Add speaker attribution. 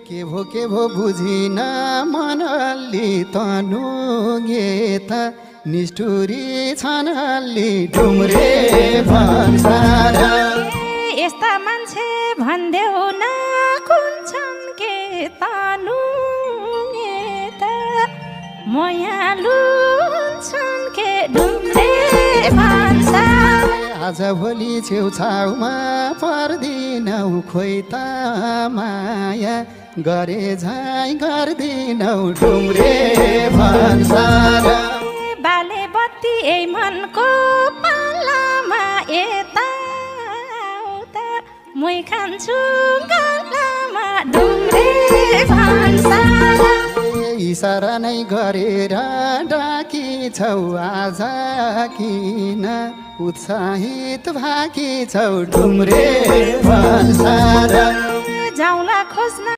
Speaker 1: के भो बुझिन मन अलि तनु गेता निष्ठुरी छन् अलि डुम्रे भन्सार
Speaker 2: यस्ता मान्छे भन्देऊ न कुन छन् के तानु गेता मयालु छन् के डुम्रे भन्सार
Speaker 1: आज भोलि छेउछाउमा पर्दिनौ खोइ त माया गरे झै गर्दिनौ डुम्रे भन्सार
Speaker 2: बाले बत्ती ए मनको पालामा यता उता मै खान्छु गलामा डुम्रे भन्सार
Speaker 1: इसारा नै गरेर डाकी छौ आज किन उत्साहित भाकी छौ डुम्रे भन्सार
Speaker 2: जाउँला खोज्न